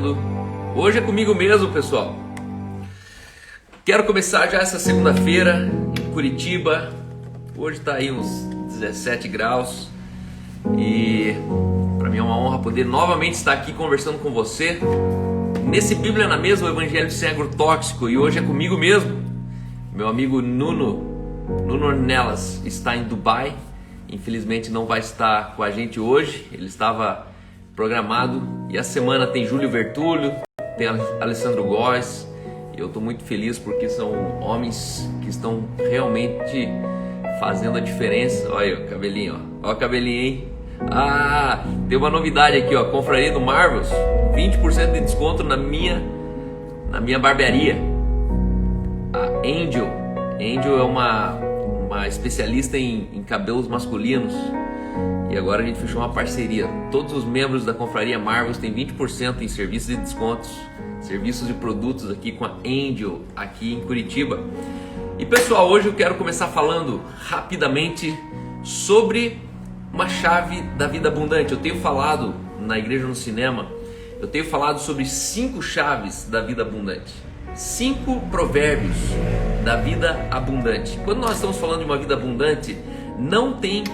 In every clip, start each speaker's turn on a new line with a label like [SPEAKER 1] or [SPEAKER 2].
[SPEAKER 1] dizendo: hoje é comigo mesmo, pessoal. Quero começar já essa segunda-feira em Curitiba. Hoje está aí uns 17 graus e para mim é uma honra poder novamente estar aqui conversando com você nesse Bíblia na Mesa, o Evangelho Sem Agrotóxico. E hoje é comigo mesmo. Meu amigo Nuno Ornelas está em Dubai. Infelizmente não vai estar com a gente hoje. Ele estava programado. E a semana tem Júlio Vertúlio, tem Alessandro Góes. E eu estou muito feliz porque são homens que estão realmente fazendo a diferença. Olha o cabelinho, ó. Olha o cabelinho, hein? Ah, tem uma novidade aqui, ó. Confraria do Marvels, 20% de desconto na minha barbearia. A Angel é uma especialista em cabelos masculinos. E agora a gente fechou uma parceria. Todos os membros da Confraria Marvels têm 20% em serviços e descontos, serviços e produtos aqui com a Angel, aqui em Curitiba. E pessoal, hoje eu quero começar falando rapidamente sobre uma chave da vida abundante. Eu tenho falado na Igreja no Cinema, eu tenho falado sobre 5 chaves da vida abundante. 5 provérbios da vida abundante. Quando nós estamos falando de uma vida abundante, não tem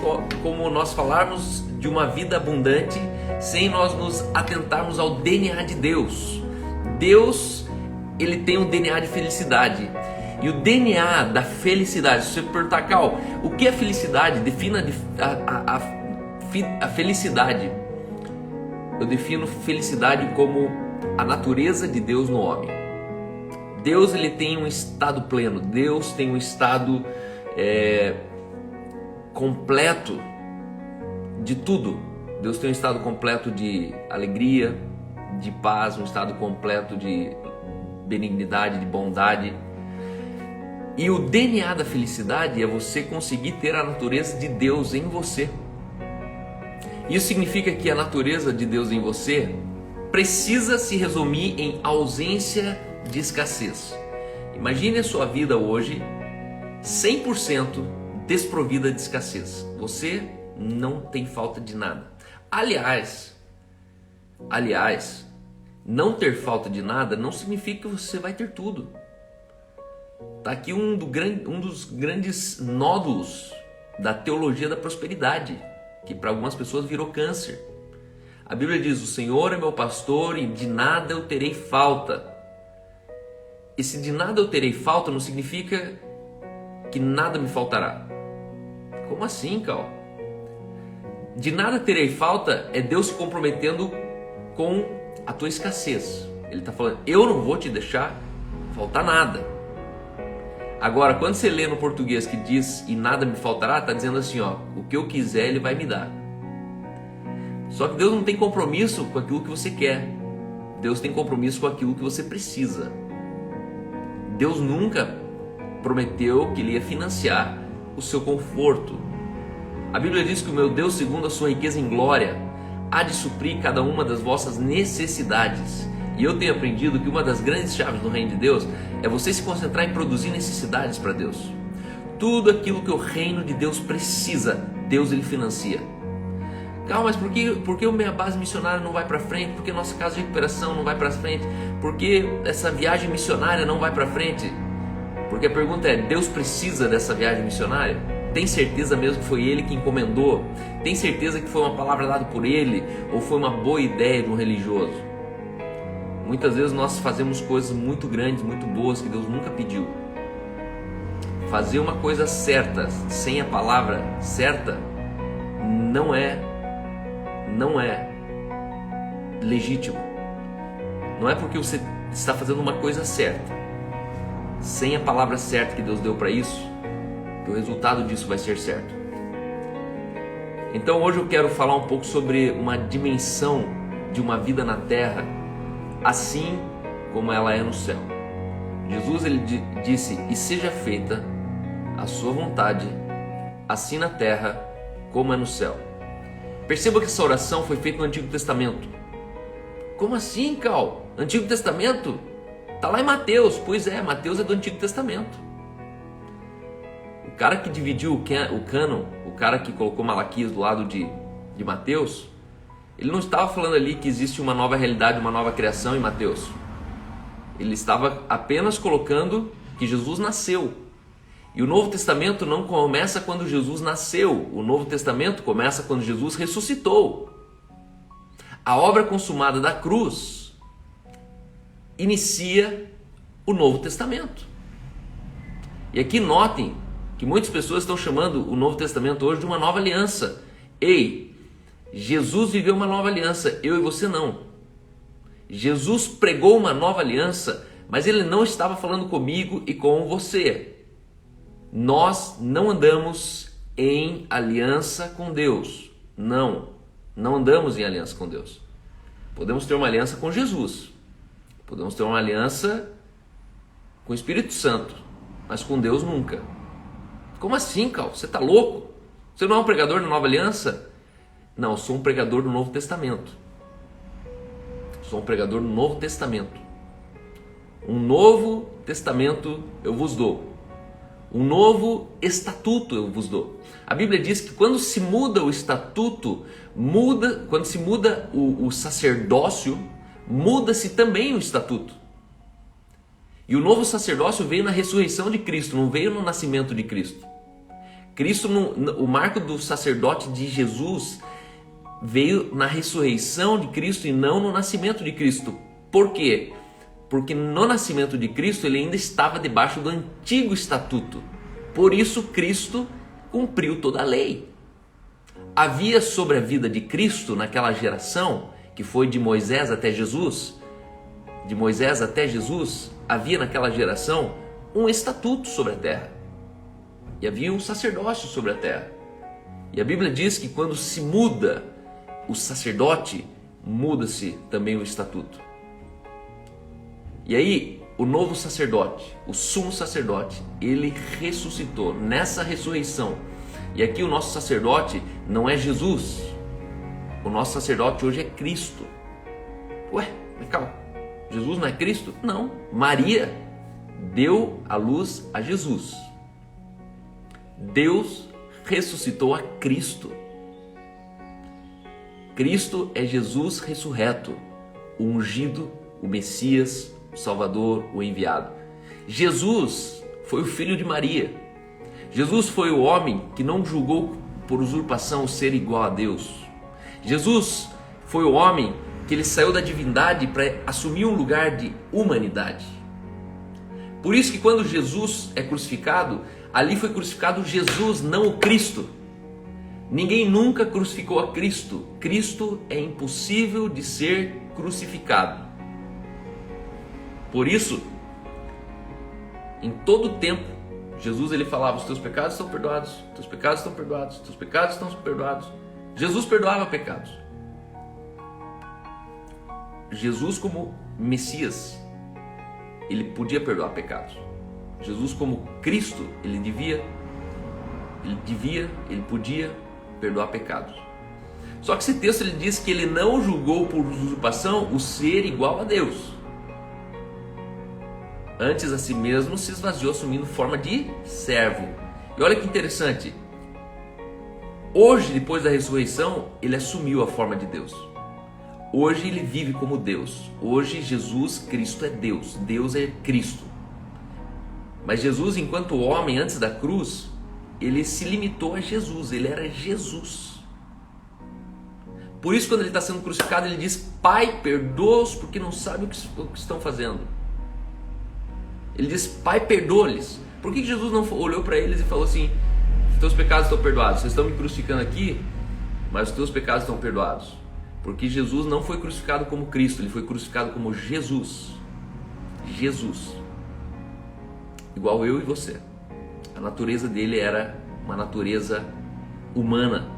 [SPEAKER 1] como nós falarmos de uma vida abundante sem nós nos atentarmos ao DNA de Deus. Deus, ele tem um DNA de felicidade. E o DNA da felicidade, se você perguntar, Cal, o que é felicidade? Defina a felicidade. Eu defino felicidade como a natureza de Deus no homem. Deus, ele tem um estado pleno. Deus tem um estado completo de tudo. Deus tem um estado completo de alegria, de paz, um estado completo de benignidade, de bondade. E o DNA da felicidade é você conseguir ter a natureza de Deus em você. Isso significa que a natureza de Deus em você precisa se resumir em ausência de escassez. Imagine a sua vida hoje 100% desprovida de escassez. Você não tem falta de nada. Aliás, não ter falta de nada não significa que você vai ter tudo. Está aqui um dos grandes nódulos da teologia da prosperidade, que para algumas pessoas virou câncer. A Bíblia diz: o Senhor é meu pastor e de nada eu terei falta. Esse de nada eu terei falta não significa que nada me faltará. Como assim, Cal? De nada terei falta é Deus se comprometendo com a tua escassez. Ele está falando: eu não vou te deixar faltar nada. Agora, quando você lê no português que diz e nada me faltará, está dizendo assim, ó, o que eu quiser Ele vai me dar. Só que Deus não tem compromisso com aquilo que você quer. Deus tem compromisso com aquilo que você precisa. Deus nunca prometeu que Ele ia financiar o seu conforto. A Bíblia diz que o meu Deus, segundo a sua riqueza em glória, há de suprir cada uma das vossas necessidades. E eu tenho aprendido que uma das grandes chaves do reino de Deus é você se concentrar em produzir necessidades para Deus. Tudo aquilo que o reino de Deus precisa, Deus ele financia. Calma, mas por que a minha base missionária não vai para frente? Por que a nossa casa de recuperação não vai para frente? Por que essa viagem missionária não vai para frente? Porque a pergunta é: Deus precisa dessa viagem missionária? Tem certeza mesmo que foi Ele que encomendou? Tem certeza que foi uma palavra dada por Ele? Ou foi uma boa ideia de um religioso? Muitas vezes nós fazemos coisas muito grandes, muito boas que Deus nunca pediu. Fazer uma coisa certa sem a palavra certa não é legítimo. Não é porque você está fazendo uma coisa certa sem a palavra certa que Deus deu para isso que o resultado disso vai ser certo. Então hoje eu quero falar um pouco sobre uma dimensão de uma vida na terra assim como ela é no céu. Jesus ele disse: e seja feita a sua vontade, assim na terra como é no céu. Perceba que essa oração foi feita no Antigo Testamento. Como assim, Cal? Antigo Testamento? Está lá em Mateus. Pois é, Mateus é do Antigo Testamento. O cara que dividiu o cânon, o cara que colocou Malaquias do lado de Mateus, Ele não estava falando ali que existe uma nova realidade, uma nova criação em Mateus. Ele estava apenas colocando que Jesus nasceu. E o Novo Testamento não começa quando Jesus nasceu. O Novo Testamento começa quando Jesus ressuscitou. A obra consumada da cruz inicia o Novo Testamento. E aqui notem que muitas pessoas estão chamando o Novo Testamento hoje de uma nova aliança. Ei, Jesus viveu uma nova aliança, eu e você não. Jesus pregou uma nova aliança, mas ele não estava falando comigo e com você. Nós não andamos em aliança com Deus. Não andamos em aliança com Deus. Podemos ter uma aliança com Jesus. Podemos ter uma aliança com o Espírito Santo, mas com Deus nunca. Como assim, Cal? Você está louco? Você não é um pregador da nova aliança? Não, eu sou um pregador do Novo Testamento. Sou um pregador do Novo Testamento. Um novo testamento eu vos dou. Um novo estatuto eu vos dou. A Bíblia diz que quando se muda o estatuto, quando se muda o sacerdócio, muda-se também o estatuto. E o novo sacerdócio veio na ressurreição de Cristo, não veio no nascimento de Cristo. O marco do sacerdote de Jesus veio na ressurreição de Cristo e não no nascimento de Cristo. Por quê? Porque no nascimento de Cristo ele ainda estava debaixo do antigo estatuto. Por isso Cristo cumpriu toda a lei. Havia sobre a vida de Cristo naquela geração, que foi de Moisés até Jesus, havia naquela geração um estatuto sobre a terra. E havia um sacerdócio sobre a terra. E a Bíblia diz que quando se muda o sacerdote, muda-se também o estatuto. E aí, o novo sacerdote, o sumo sacerdote, ele ressuscitou nessa ressurreição. E aqui o nosso sacerdote não é Jesus. O nosso sacerdote hoje é Cristo. Ué, mas calma, Jesus não é Cristo? Não. Maria deu à luz a Jesus. Deus ressuscitou a Cristo. Cristo é Jesus ressurreto, o ungido, o Messias, o Salvador, o enviado. Jesus foi o filho de Maria. Jesus foi o homem que não julgou por usurpação ser igual a Deus. Jesus foi o homem que ele saiu da divindade para assumir um lugar de humanidade. Por isso que quando Jesus é crucificado, ali foi crucificado Jesus, não o Cristo. Ninguém nunca crucificou a Cristo. Cristo é impossível de ser crucificado. Por isso, em todo tempo, Jesus ele falava: os teus pecados estão perdoados, os teus pecados estão perdoados, os teus pecados estão perdoados. Jesus perdoava pecados. Jesus como Messias, ele podia perdoar pecados. Jesus como Cristo, ele podia perdoar pecados. Só que esse texto ele diz que ele não julgou por usurpação o ser igual a Deus. Antes a si mesmo se esvaziou, assumindo forma de servo. E olha que interessante. Hoje, depois da ressurreição, ele assumiu a forma de Deus. Hoje ele vive como Deus. Hoje Jesus Cristo é Deus. Deus é Cristo. Mas Jesus, enquanto homem, antes da cruz, ele se limitou a Jesus. Ele era Jesus. Por isso, quando ele está sendo crucificado, ele diz: Pai, perdoa-os porque não sabem o que estão fazendo. Ele diz: Pai, perdoa-lhes. Por que Jesus não olhou para eles e falou assim: teus pecados estão perdoados? Vocês estão me crucificando aqui, mas os teus pecados estão perdoados. Porque Jesus não foi crucificado como Cristo, ele foi crucificado como Jesus. Jesus. Igual eu e você. A natureza dele era uma natureza humana.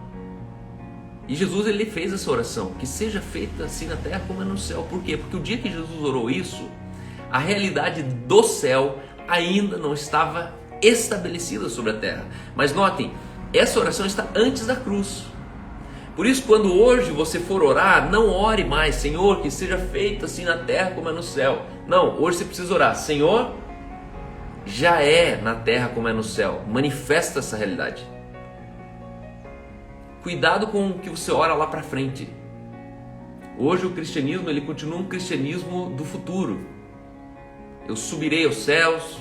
[SPEAKER 1] E Jesus ele fez essa oração: que seja feita assim na terra como é no céu. Por quê? Porque o dia que Jesus orou isso, a realidade do céu ainda não estava estabelecida sobre a terra. Mas notem, essa oração está antes da cruz. Por isso, quando hoje você for orar, não ore mais: Senhor, que seja feito assim na terra como é no céu. Não, hoje você precisa orar: Senhor, já é na terra como é no céu. Manifesta essa realidade. Cuidado com o que você ora lá para frente. Hoje o cristianismo, ele continua um cristianismo do futuro. Eu subirei aos céus,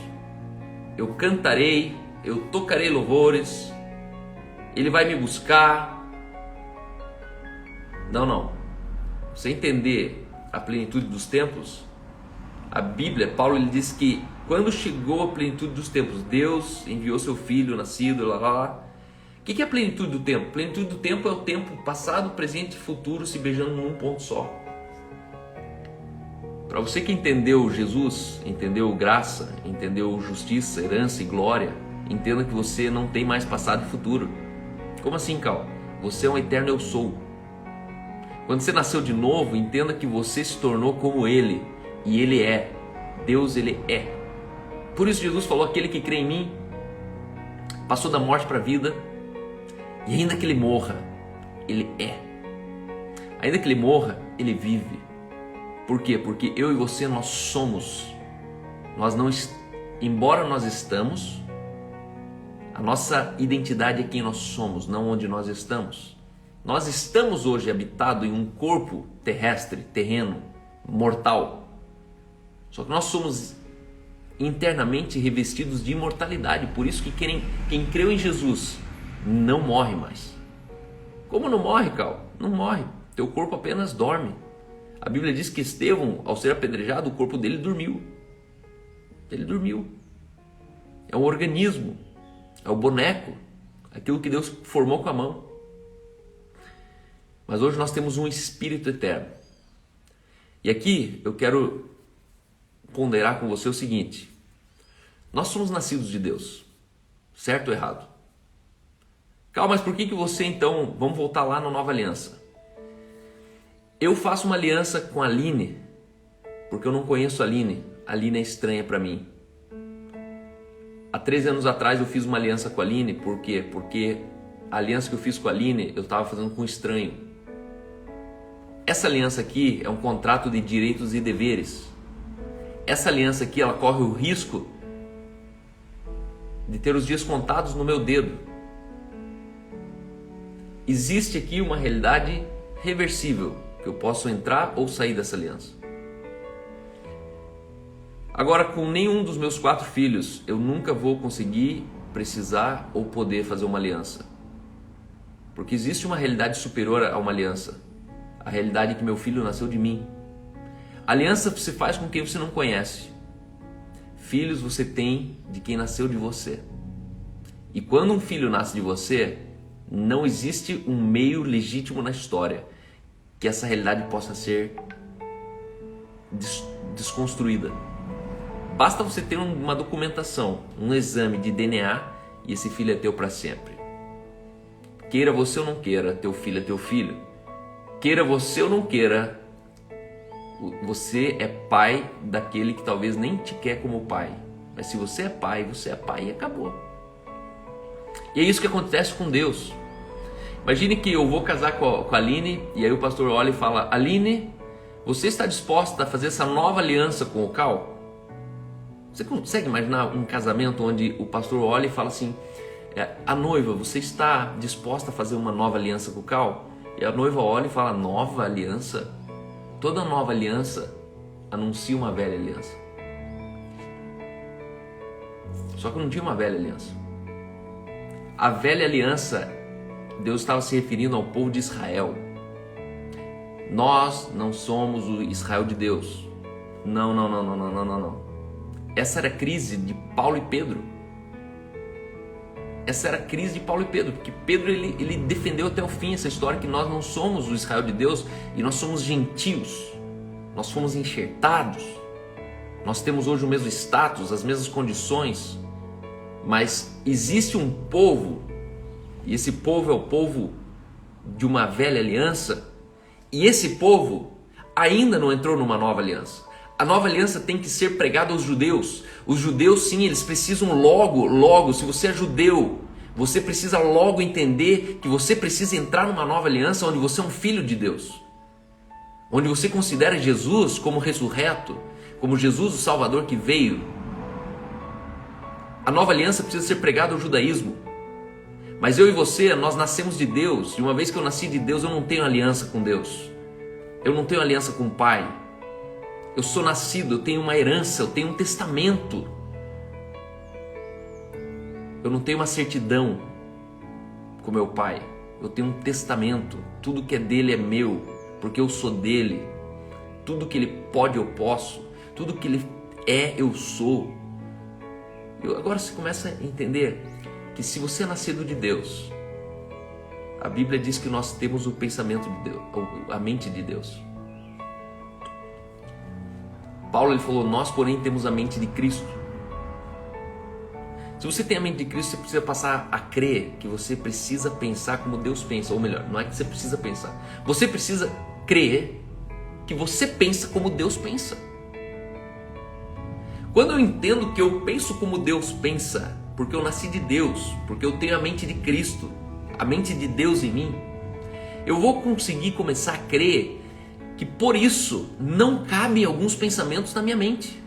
[SPEAKER 1] eu cantarei, eu tocarei louvores, Ele vai me buscar. Não. Você entender a plenitude dos tempos, a Bíblia, Paulo, ele diz que quando chegou a plenitude dos tempos, Deus enviou seu Filho nascido, O que é a plenitude do tempo? A plenitude do tempo é o tempo passado, presente e futuro se beijando num ponto só. Para você que entendeu Jesus, entendeu graça, entendeu justiça, herança e glória, entenda que você não tem mais passado e futuro. Como assim, Cal? Você é um eterno eu sou. Quando você nasceu de novo, entenda que você se tornou como Ele, e Ele é. Deus, Ele é. Por isso Jesus falou, aquele que crê em mim, passou da morte para a vida, e ainda que ele morra, ele é. Ainda que ele morra, ele vive. Por quê? Porque eu e você, nós somos. Embora nós estamos, a nossa identidade é quem nós somos, não onde nós estamos. Nós estamos hoje habitados em um corpo terrestre, terreno, mortal. Só que nós somos internamente revestidos de imortalidade. Por isso que quem creu em Jesus não morre mais. Como não morre, Cal? Não morre. Teu corpo apenas dorme. A Bíblia diz que Estevão, ao ser apedrejado, o corpo dele dormiu. Ele dormiu. É um organismo. É o boneco. Aquilo que Deus formou com a mão. Mas hoje nós temos um espírito eterno. E aqui eu quero ponderar com você o seguinte. Nós somos nascidos de Deus. Certo ou errado? Calma, mas por que você então... Vamos voltar lá na Nova Aliança. Eu faço uma aliança com a Aline, porque eu não conheço a Aline. A Aline é estranha para mim. Há 13 anos atrás eu fiz uma aliança com a Aline. Por quê? Porque a aliança que eu fiz com a Aline, eu estava fazendo com um estranho. Essa aliança aqui é um contrato de direitos e deveres. Essa aliança aqui, ela corre o risco de ter os dias contados no meu dedo. Existe aqui uma realidade reversível, que eu posso entrar ou sair dessa aliança. Agora, com nenhum dos meus 4 filhos, eu nunca vou conseguir, precisar ou poder fazer uma aliança. Porque existe uma realidade superior a uma aliança. A realidade que meu filho nasceu de mim. A aliança se faz com quem você não conhece. Filhos você tem de quem nasceu de você. E quando um filho nasce de você, não existe um meio legítimo na história que essa realidade possa ser desconstruída. Basta você ter uma documentação, um exame de DNA e esse filho é teu para sempre. Queira você ou não queira, teu filho é teu filho. Queira você ou não queira, você é pai daquele que talvez nem te quer como pai. Mas se você é pai e acabou. E é isso que acontece com Deus. Imagine que eu vou casar com a Aline e aí o pastor olha e fala: Aline, você está disposta a fazer essa nova aliança com o Cal? Você consegue imaginar um casamento onde o pastor olha e fala assim: a noiva, você está disposta a fazer uma nova aliança com o Cal? E a noiva olha e fala: nova aliança? Toda nova aliança anuncia uma velha aliança. Só que não tinha uma velha aliança. A velha aliança, Deus estava se referindo ao povo de Israel. Nós não somos o Israel de Deus. Não. Essa era a crise de Paulo e Pedro. Essa era a crise de Paulo e Pedro, porque Pedro ele defendeu até o fim essa história que nós não somos o Israel de Deus e nós somos gentios. Nós fomos enxertados. Nós temos hoje o mesmo status, as mesmas condições, mas existe um povo, e esse povo é o povo de uma velha aliança, e esse povo ainda não entrou numa nova aliança. A nova aliança tem que ser pregada aos judeus. Os judeus, sim, eles precisam logo, se você é judeu, você precisa logo entender que você precisa entrar numa nova aliança onde você é um filho de Deus. Onde você considera Jesus como ressurreto, como Jesus o Salvador que veio. A nova aliança precisa ser pregada ao judaísmo. Mas eu e você, nós nascemos de Deus, e uma vez que eu nasci de Deus, eu não tenho aliança com Deus. Eu não tenho aliança com o Pai. Eu sou nascido, eu tenho uma herança, eu tenho um testamento. Eu não tenho uma certidão com meu Pai. Eu tenho um testamento. Tudo que é dele é meu, porque eu sou dele. Tudo que ele pode, eu posso. Tudo que ele é, eu sou. Agora você começa a entender que se você é nascido de Deus, a Bíblia diz que nós temos o pensamento de Deus, a mente de Deus. Paulo ele falou, nós porém temos a mente de Cristo. Se você tem a mente de Cristo, você precisa passar a crer que você precisa pensar como Deus pensa. Ou melhor, não é que você precisa pensar. Você precisa crer que você pensa como Deus pensa. Quando eu entendo que eu penso como Deus pensa, porque eu nasci de Deus, porque eu tenho a mente de Cristo, a mente de Deus em mim, eu vou conseguir começar a crer que por isso não cabem alguns pensamentos na minha mente.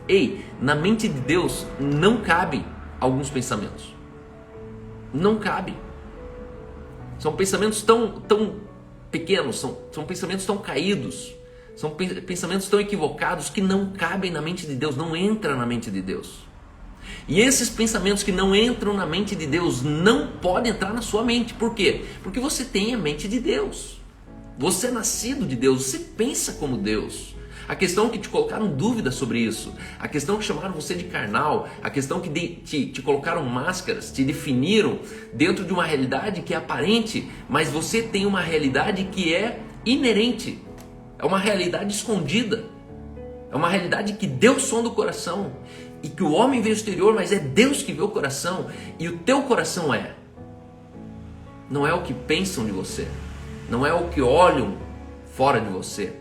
[SPEAKER 1] Ei, na mente de Deus não cabem alguns pensamentos. Não cabe. São pensamentos tão pequenos, são pensamentos tão caídos, são pensamentos tão equivocados que não cabem na mente de Deus, não entram na mente de Deus. E esses pensamentos que não entram na mente de Deus não podem entrar na sua mente. Por quê? Porque você tem a mente de Deus. Você é nascido de Deus, você pensa como Deus. A questão é que te colocaram dúvidas sobre isso. A questão é que chamaram você de carnal. A questão é que te colocaram máscaras, te definiram dentro de uma realidade que é aparente, mas você tem uma realidade que é inerente. É uma realidade escondida. É uma realidade que Deus sonda o coração. E que o homem vê o exterior, mas é Deus que vê o coração. E o teu coração não é o que pensam de você. Não é o que olham fora de você.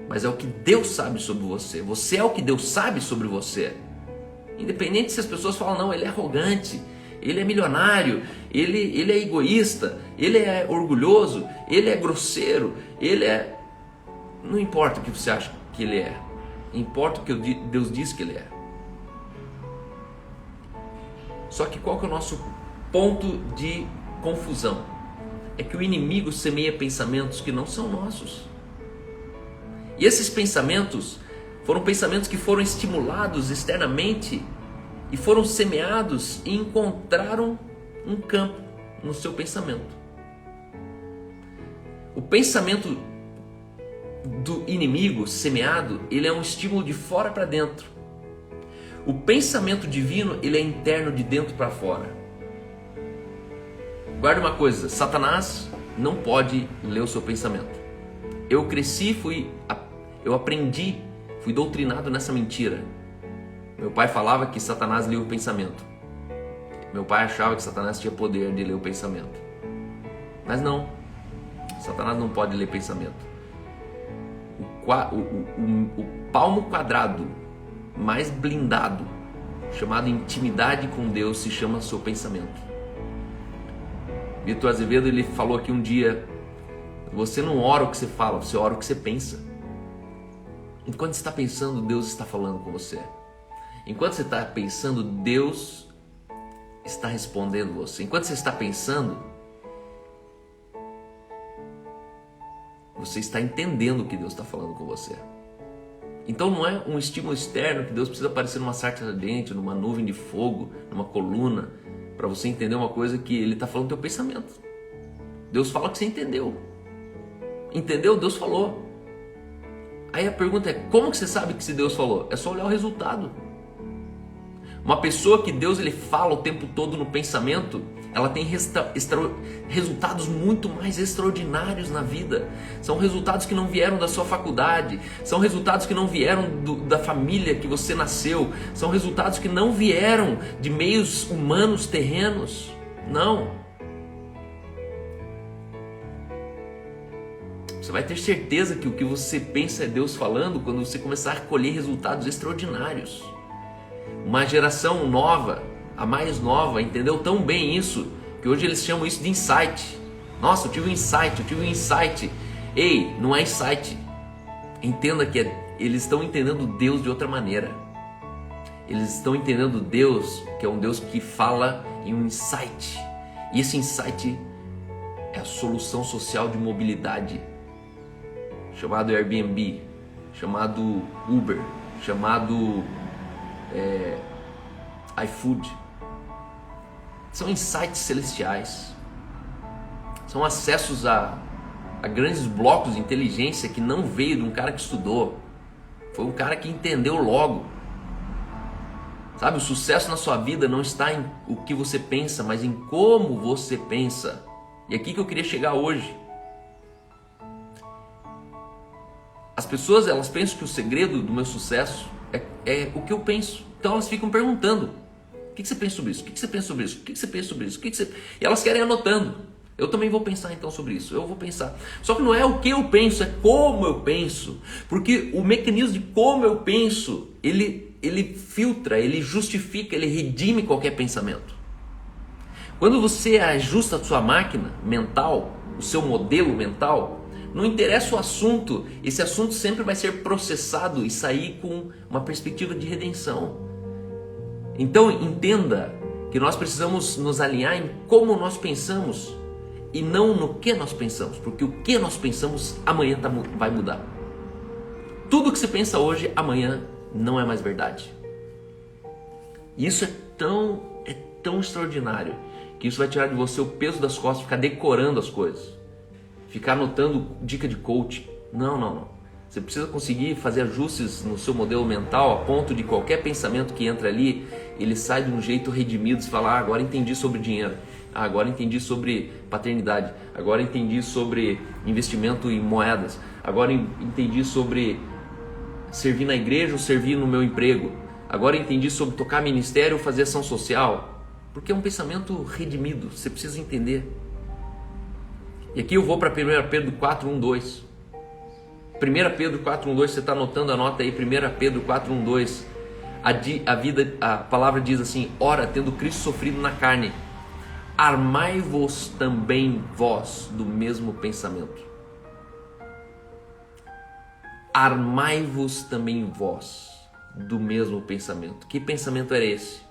[SPEAKER 1] Mas é o que Deus sabe sobre você. Você é o que Deus sabe sobre você. Independente se as pessoas falam, não, ele é arrogante, ele é milionário, ele é egoísta, ele é orgulhoso, ele é grosseiro, ele é... Não importa o que você acha que ele é. Importa o que Deus diz que ele é. Só que qual que é o nosso ponto de confusão? É que o inimigo semeia pensamentos que não são nossos. E esses pensamentos foram pensamentos que foram estimulados externamente e foram semeados e encontraram um campo no seu pensamento. O pensamento do inimigo semeado, ele é um estímulo de fora para dentro. O pensamento divino, ele é interno, de dentro para fora. Guarda uma coisa, Satanás não pode ler o seu pensamento. Eu cresci, eu aprendi, fui doutrinado nessa mentira. Meu pai falava que Satanás lia o pensamento. Meu pai achava que Satanás tinha poder de ler o pensamento. Mas não, Satanás não pode ler pensamento. O palmo quadrado mais blindado, chamado intimidade com Deus, se chama seu pensamento. Vitor Azevedo, ele falou aqui um dia, você não ora o que você fala, você ora o que você pensa. Enquanto você está pensando, Deus está falando com você. Enquanto você está pensando, Deus está respondendo você. Enquanto você está pensando, você está entendendo o que Deus está falando com você. Então não é um estímulo externo que Deus precisa aparecer numa sarça ardente, numa nuvem de fogo, numa coluna, para você entender uma coisa que Ele está falando no teu pensamento. Deus fala que você entendeu. Entendeu? Deus falou. Aí a pergunta é, como que você sabe que se Deus falou? É só olhar o resultado. Uma pessoa que Deus ele fala o tempo todo no pensamento, ela tem resultados muito mais extraordinários na vida. São resultados que não vieram da sua faculdade, são resultados que não vieram da família que você nasceu, são resultados que não vieram de meios humanos terrenos. Não. Você vai ter certeza que o que você pensa é Deus falando quando você começar a colher resultados extraordinários. Uma geração nova, a mais nova, entendeu tão bem isso, que hoje eles chamam isso de insight. Nossa, eu tive um insight. Ei, não é insight. Entenda que eles estão entendendo Deus de outra maneira. Eles estão entendendo Deus, que é um Deus que fala em um insight. E esse insight é a solução social de mobilidade, chamado Airbnb, chamado Uber, chamado iFood. São insights celestiais. São acessos a grandes blocos de inteligência que não veio de um cara que estudou. Foi um cara que entendeu logo. Sabe, o sucesso na sua vida não está em o que você pensa, mas em como você pensa. E aqui que eu queria chegar hoje. As pessoas, elas pensam que o segredo do meu sucesso é o que eu penso. Então elas ficam perguntando: o que você pensa sobre isso? O que você pensa sobre isso? O que você pensa sobre isso? E elas querem anotando. Eu também vou pensar então sobre isso. Eu vou pensar. Só que não é o que eu penso, é como eu penso. Porque o mecanismo de como eu penso, ele filtra, ele justifica, ele redime qualquer pensamento. Quando você ajusta a sua máquina mental, o seu modelo mental, não interessa o assunto, esse assunto sempre vai ser processado e sair com uma perspectiva de redenção. Então entenda que nós precisamos nos alinhar em como nós pensamos e não no que nós pensamos, porque o que nós pensamos amanhã vai mudar. Tudo que você pensa hoje, amanhã não é mais verdade. E isso é tão extraordinário que isso vai tirar de você o peso das costas, ficar decorando as coisas, ficar anotando dica de coaching. Não. Você precisa conseguir fazer ajustes no seu modelo mental a ponto de qualquer pensamento que entra ali, ele sai de um jeito redimido. Você fala: agora entendi sobre dinheiro, agora entendi sobre paternidade, agora entendi sobre investimento em moedas, agora entendi sobre servir na igreja ou servir no meu emprego, agora entendi sobre tocar ministério ou fazer ação social. Porque é um pensamento redimido, você precisa entender. E aqui eu vou para 1 Pedro 4:1-2. 1 Pedro 4:1-2, você está anotando, anota aí. 1 Pedro 4:1-2. A palavra diz assim: ora, tendo Cristo sofrido na carne, armai-vos também vós do mesmo pensamento. Armai-vos também vós do mesmo pensamento. Que pensamento era esse?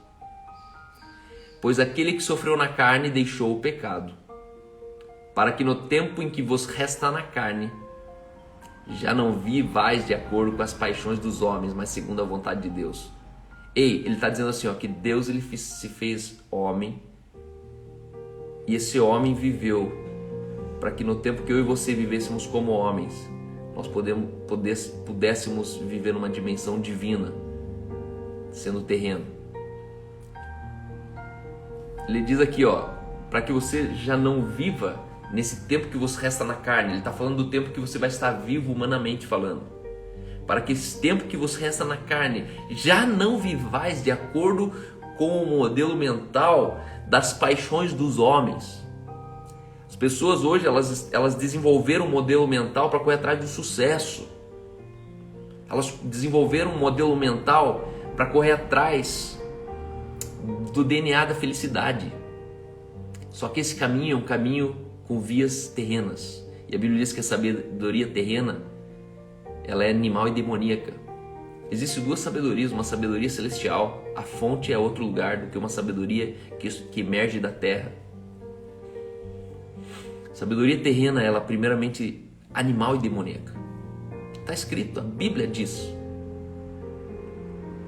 [SPEAKER 1] Pois aquele que sofreu na carne deixou o pecado, para que no tempo em que vos resta na carne, já não vivais de acordo com as paixões dos homens, mas segundo a vontade de Deus. Ele está dizendo assim, que Deus se fez homem, e esse homem viveu para que no tempo que eu e você vivêssemos como homens, nós pudéssemos viver numa dimensão divina, sendo terreno. Ele diz aqui, para que você já não viva nesse tempo que você resta na carne. Ele está falando do tempo que você vai estar vivo humanamente falando. Para que esse tempo que você resta na carne, já não vivais de acordo com o modelo mental das paixões dos homens. As pessoas hoje, elas desenvolveram um modelo mental para correr atrás do sucesso. Elas desenvolveram um modelo mental para correr atrás do DNA da felicidade. Só que esse caminho é um caminho com vias terrenas. E a Bíblia diz que a sabedoria terrena, ela é animal e demoníaca. Existem duas sabedorias, uma sabedoria celestial, a fonte é outro lugar do que uma sabedoria que emerge da terra. Sabedoria terrena, ela primeiramente animal e demoníaca. Está escrito, a Bíblia diz.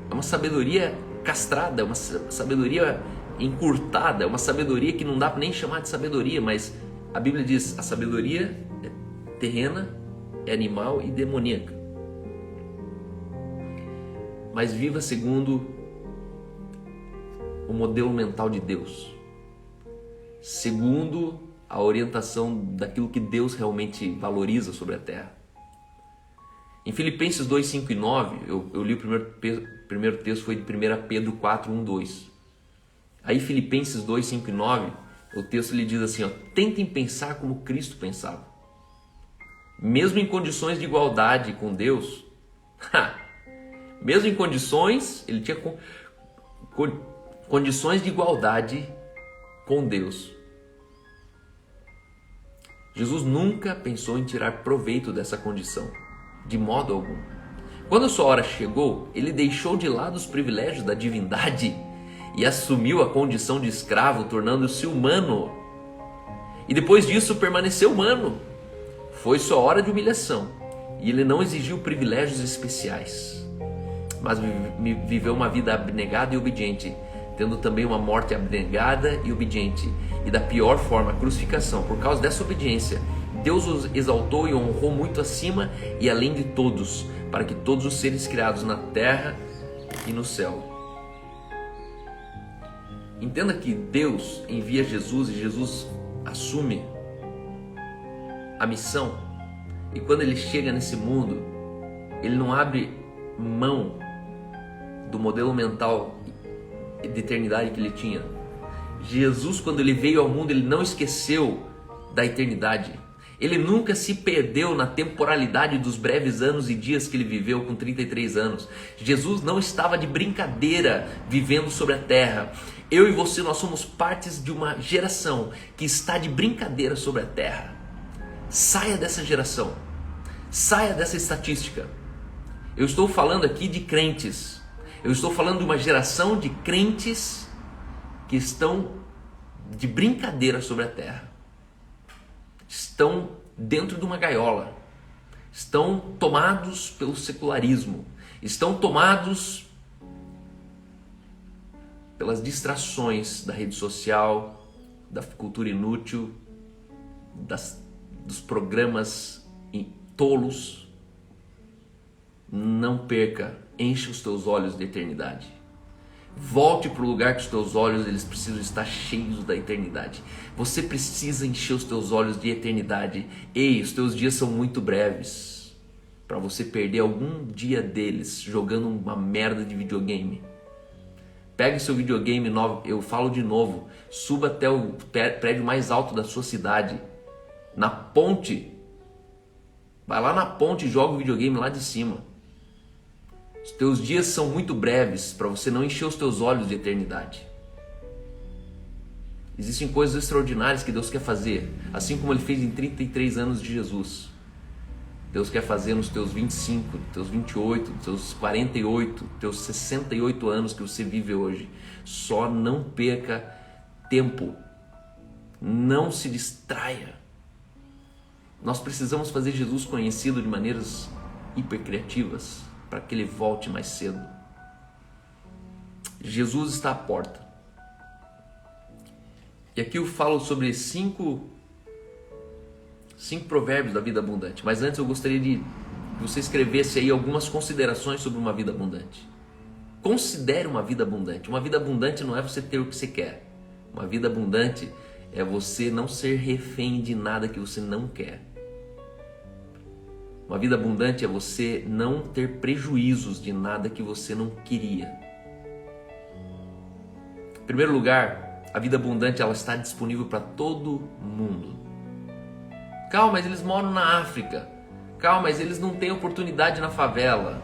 [SPEAKER 1] É uma sabedoria castrada, é uma sabedoria encurtada, é uma sabedoria que não dá para nem chamar de sabedoria, mas a Bíblia diz, a sabedoria terrena é animal e demoníaca. Mas viva segundo o modelo mental de Deus, segundo a orientação daquilo que Deus realmente valoriza sobre a terra. Em Filipenses 2, 5 e 9, eu li o primeiro texto, foi de 1 Pedro 4, 1, 2. Aí Filipenses 2, 5 e 9, o texto lhe diz assim, tentem pensar como Cristo pensava. Mesmo em condições de igualdade com Deus, mesmo em condições, ele tinha condições de igualdade com Deus. Jesus nunca pensou em tirar proveito dessa condição, de modo algum. Quando a sua hora chegou, ele deixou de lado os privilégios da divindade e assumiu a condição de escravo, tornando-se humano. E depois disso permaneceu humano. Foi sua hora de humilhação. E ele não exigiu privilégios especiais, mas viveu uma vida abnegada e obediente, tendo também uma morte abnegada e obediente, e da pior forma, a crucificação. Por causa dessa obediência, Deus os exaltou e honrou muito acima e além de todos, para que todos os seres criados na terra e no céu. Entenda que Deus envia Jesus e Jesus assume a missão. E quando ele chega nesse mundo, ele não abre mão do modelo mental de eternidade que ele tinha. Jesus, quando ele veio ao mundo, ele não esqueceu da eternidade. Ele nunca se perdeu na temporalidade dos breves anos e dias que ele viveu com 33 anos. Jesus não estava de brincadeira vivendo sobre a terra. Eu e você, nós somos partes de uma geração que está de brincadeira sobre a terra. Saia dessa geração. Saia dessa estatística. Eu estou falando aqui de crentes. Eu estou falando de uma geração de crentes que estão de brincadeira sobre a terra. Estão dentro de uma gaiola. Estão tomados pelo secularismo. Estão tomados pelas distrações da rede social, da cultura inútil, dos programas tolos. Não perca, enche os teus olhos de eternidade. Volte para o lugar que os teus olhos eles precisam estar cheios da eternidade. Você precisa encher os teus olhos de eternidade. Ei, os teus dias são muito breves para você perder algum dia deles jogando uma merda de videogame. Pegue seu videogame novo, eu falo de novo, suba até o prédio mais alto da sua cidade, na ponte, vai lá na ponte e joga o videogame lá de cima. Os teus dias são muito breves para você não encher os teus olhos de eternidade. Existem coisas extraordinárias que Deus quer fazer, assim como Ele fez em 33 anos de Jesus. Deus quer fazer nos teus 25, teus 28, teus 48, teus 68 anos que você vive hoje. Só não perca tempo. Não se distraia. Nós precisamos fazer Jesus conhecido de maneiras hipercriativas, para que ele volte mais cedo. Jesus está à porta. E aqui eu falo sobre cinco provérbios da vida abundante. Mas antes eu gostaria que você escrevesse aí algumas considerações sobre uma vida abundante. Considere uma vida abundante. Uma vida abundante não é você ter o que você quer. Uma vida abundante é você não ser refém de nada que você não quer. Uma vida abundante é você não ter prejuízos de nada que você não queria. Em primeiro lugar, a vida abundante ela está disponível para todo mundo. Calma, mas eles moram na África. Calma, mas eles não têm oportunidade na favela.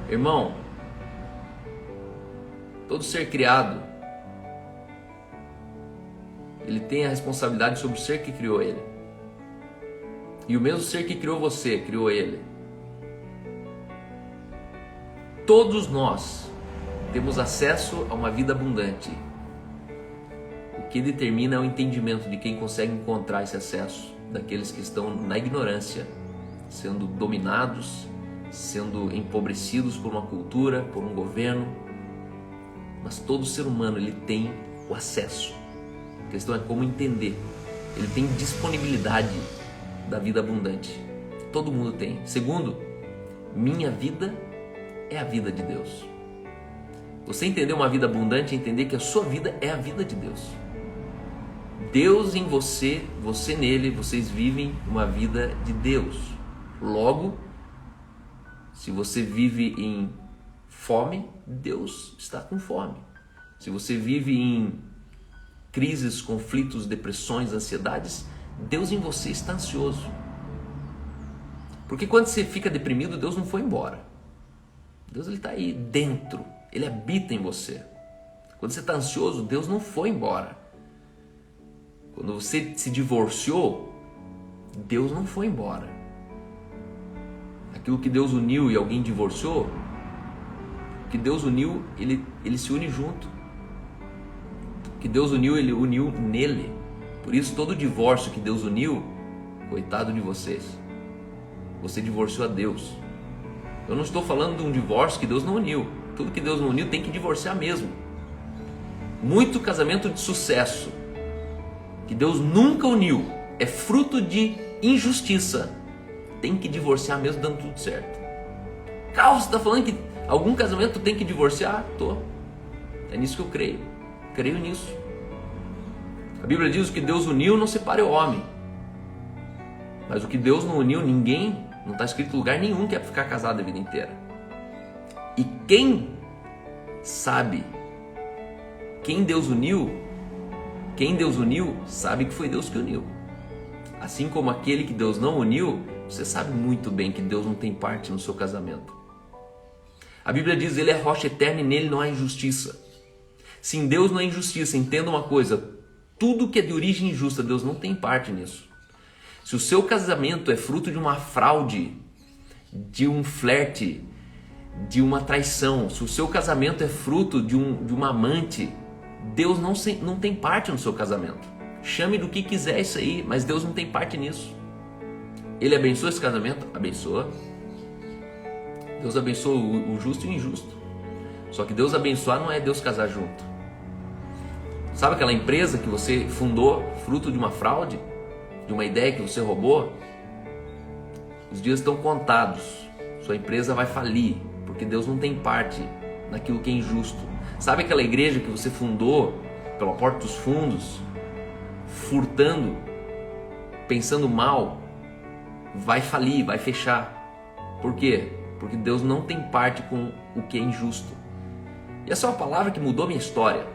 [SPEAKER 1] Irmão, todo ser criado, ele tem a responsabilidade sobre o ser que criou ele. E o mesmo ser que criou você, criou ele. Todos nós temos acesso a uma vida abundante. O que determina é o entendimento de quem consegue encontrar esse acesso, daqueles que estão na ignorância, sendo dominados, sendo empobrecidos por uma cultura, por um governo. Mas todo ser humano ele tem o acesso. A questão é como entender. Ele tem disponibilidade da vida abundante. Todo mundo tem. Segundo, minha vida é a vida de Deus. Você entender uma vida abundante é entender que a sua vida é a vida de Deus. Deus em você, você nele, vocês vivem uma vida de Deus. Logo, se você vive em fome, Deus está com fome. Se você vive em crises, conflitos, depressões, ansiedades, Deus em você está ansioso. Porque quando você fica deprimido, Deus não foi embora. Deus ele está aí dentro. Ele habita em você. Quando você está ansioso, Deus não foi embora. Quando você se divorciou, Deus não foi embora. Aquilo que Deus uniu e alguém divorciou, o que Deus uniu, ele se une junto. O que Deus uniu, ele uniu nele. Por isso, todo divórcio que Deus uniu, coitado de vocês. você divorciou a Deus. Eu não estou falando de um divórcio que Deus não uniu. Tudo que Deus não uniu tem que divorciar mesmo. Muito casamento de sucesso que Deus nunca uniu é fruto de injustiça. Tem que divorciar mesmo dando tudo certo. Carlos, você está falando que algum casamento tem que divorciar? Tô. É nisso que eu creio. Creio nisso. A Bíblia diz que o que Deus uniu não separe o homem. Mas o que Deus não uniu, ninguém, não está escrito em lugar nenhum que é para ficar casado a vida inteira. E quem sabe, quem Deus uniu, sabe que foi Deus que uniu. Assim como aquele que Deus não uniu, você sabe muito bem que Deus não tem parte no seu casamento. A Bíblia diz, ele é rocha eterna e nele não há injustiça. Se em Deus não há injustiça, entenda uma coisa, tudo que é de origem injusta, Deus não tem parte nisso. Se o seu casamento é fruto de uma fraude, de um flerte, de uma traição, se o seu casamento é fruto de um amante, Deus não tem parte no seu casamento. Chame do que quiser isso aí, mas Deus não tem parte nisso. Ele abençoa esse casamento? Abençoa. Deus abençoa o justo e o injusto. Só que Deus abençoar não é Deus casar junto. Sabe aquela empresa que você fundou fruto de uma fraude? De uma ideia que você roubou? Os dias estão contados. Sua empresa vai falir, porque Deus não tem parte naquilo que é injusto. Sabe aquela igreja que você fundou pela porta dos fundos, furtando, pensando mal? Vai falir, vai fechar. Por quê? Porque Deus não tem parte com o que é injusto. E essa é uma palavra que mudou minha história.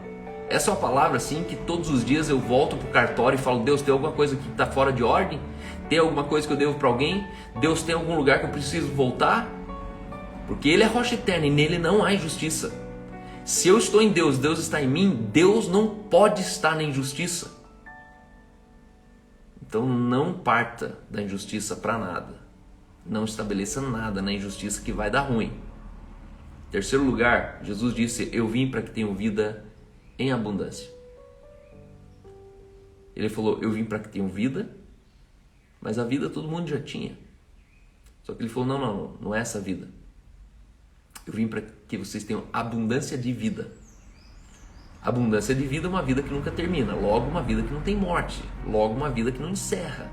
[SPEAKER 1] Essa é uma palavra assim que todos os dias eu volto para o cartório e falo, Deus, tem alguma coisa que está fora de ordem? Tem alguma coisa que eu devo para alguém? Deus, tem algum lugar que eu preciso voltar? Porque Ele é rocha eterna e nele não há injustiça. Se eu estou em Deus, Deus está em mim, Deus não pode estar na injustiça. Então não parta da injustiça para nada. Não estabeleça nada na injustiça que vai dar ruim. Terceiro lugar, Jesus disse, eu vim para que tenham vida em abundância. Ele falou, eu vim para que tenham vida, mas a vida todo mundo já tinha. Só que ele falou, não é essa vida. Eu vim para que vocês tenham abundância de vida. Abundância de vida é uma vida que nunca termina. Logo, uma vida que não tem morte. Logo, uma vida que não encerra.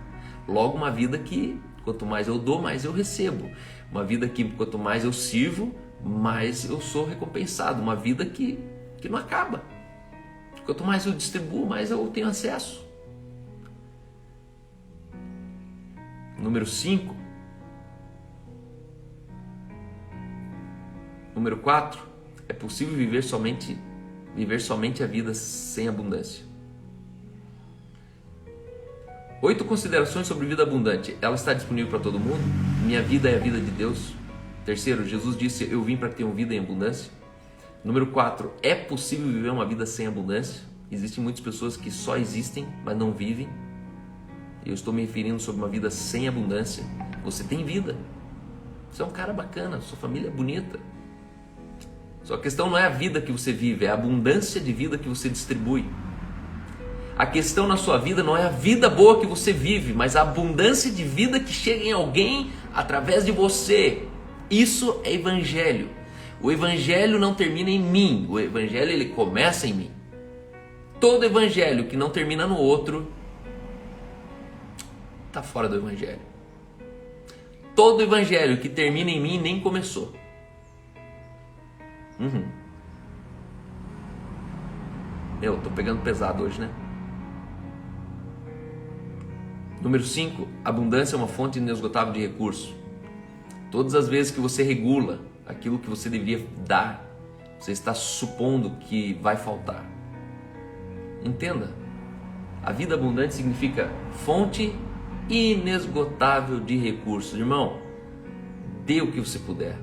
[SPEAKER 1] Logo, uma vida que quanto mais eu dou, mais eu recebo. Uma vida que quanto mais eu sirvo, mais eu sou recompensado. Uma vida que não acaba. Quanto mais eu distribuo, mais eu tenho acesso. Número 5. Número 4. É possível viver somente a vida sem abundância. 8 considerações sobre vida abundante. Ela está disponível para todo mundo? Minha vida é a vida de Deus. Terceiro, Jesus disse, eu vim para que tenham vida em abundância. Número 4, é possível viver uma vida sem abundância? Existem muitas pessoas que só existem, mas não vivem. Eu estou me referindo sobre uma vida sem abundância. Você tem vida. Você é um cara bacana, sua família é bonita. Só a questão não é a vida que você vive, é a abundância de vida que você distribui. A questão na sua vida não é a vida boa que você vive, mas a abundância de vida que chega em alguém através de você. Isso é evangelho. O evangelho não termina em mim, o evangelho ele começa em mim. Todo evangelho que não termina no outro está fora do evangelho. Todo evangelho que termina em mim nem começou. Meu, tô pegando pesado hoje, né? Número 5, abundância é uma fonte inesgotável de recursos. Todas as vezes que você regula aquilo que você deveria dar, você está supondo que vai faltar. Entenda, a vida abundante significa fonte inesgotável de recursos. Irmão, dê o que você puder.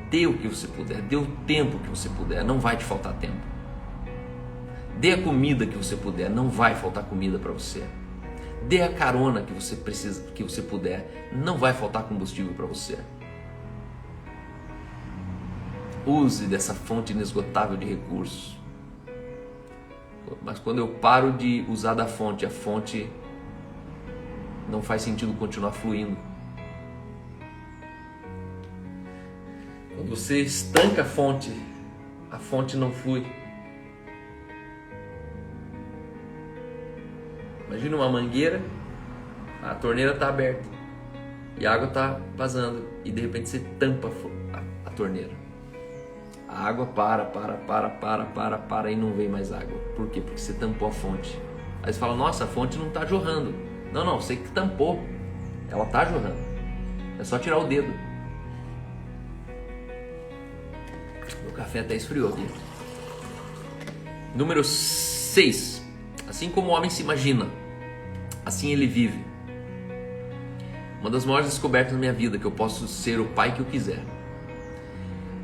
[SPEAKER 1] Dê o que você puder, dê o tempo que você puder, não vai te faltar tempo. Dê a comida que você puder, não vai faltar comida para você. Dê a carona que você precisa, que você puder, não vai faltar combustível para você. Use dessa fonte inesgotável de recursos. Mas quando eu paro de usar da fonte, a fonte não faz sentido continuar fluindo. você estanca a fonte não flui. Imagina uma mangueira, a torneira está aberta e a água está vazando e de repente você tampa a torneira. A água para e não vem mais água. Por quê? Porque você tampou a fonte. Aí você fala, nossa, a fonte não está jorrando. Não, você que tampou. Ela está jorrando. É só tirar o dedo. O café até esfriou aqui. Número 6. Assim como o homem se imagina, assim ele vive. Uma das maiores descobertas da minha vida, que eu posso ser o pai que eu quiser.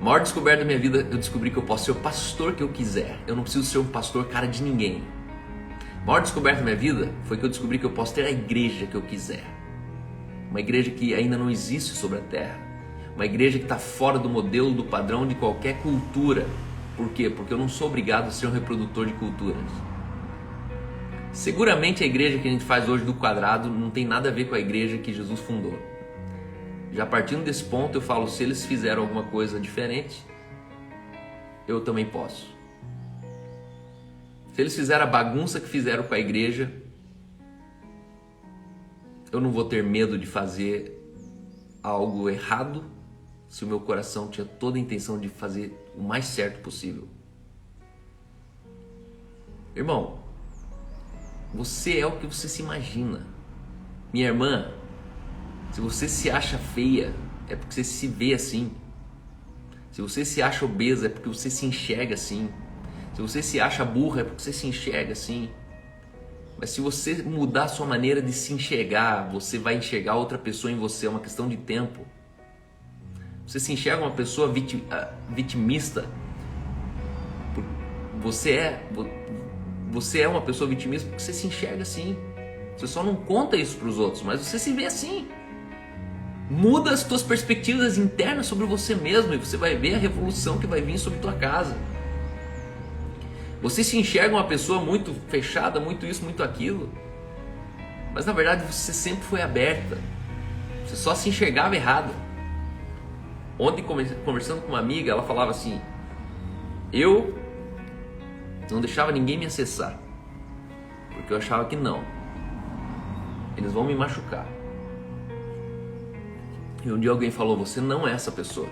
[SPEAKER 1] A maior descoberta da minha vida, eu descobri que eu posso ser o pastor que eu quiser. Eu não preciso ser um pastor cara de ninguém. A maior descoberta da minha vida foi que eu descobri que eu posso ter a igreja que eu quiser. Uma igreja que ainda não existe sobre a terra. Uma igreja que está fora do modelo, do padrão de qualquer cultura. Por quê? Porque eu não sou obrigado a ser um reprodutor de culturas. Seguramente a igreja que a gente faz hoje do quadrado não tem nada a ver com a igreja que Jesus fundou. Já partindo desse ponto, eu falo, se eles fizeram alguma coisa diferente, eu também posso. Se eles fizeram a bagunça que fizeram com a igreja, eu não vou ter medo de fazer algo errado se o meu coração tinha toda a intenção de fazer o mais certo possível. Irmão, você é o que você se imagina. Minha irmã, se você se acha feia, é porque você se vê assim. Se você se acha obesa, é porque você se enxerga assim. Se você se acha burra, é porque você se enxerga assim. Mas se você mudar a sua maneira de se enxergar, você vai enxergar outra pessoa em você, é uma questão de tempo. Você se enxerga uma pessoa vitimista, você é uma pessoa vitimista porque você se enxerga assim. Você só não conta isso para os outros, mas você se vê assim. Muda as tuas perspectivas internas sobre você mesmo e você vai ver a revolução que vai vir sobre tua casa. Você se enxerga uma pessoa muito fechada, muito isso, muito aquilo, mas na verdade você sempre foi aberta. Você só se enxergava errado. Ontem, conversando com uma amiga, ela falava assim: eu não deixava ninguém me acessar, porque eu achava que não, eles vão me machucar. E um dia alguém falou: você não é essa pessoa.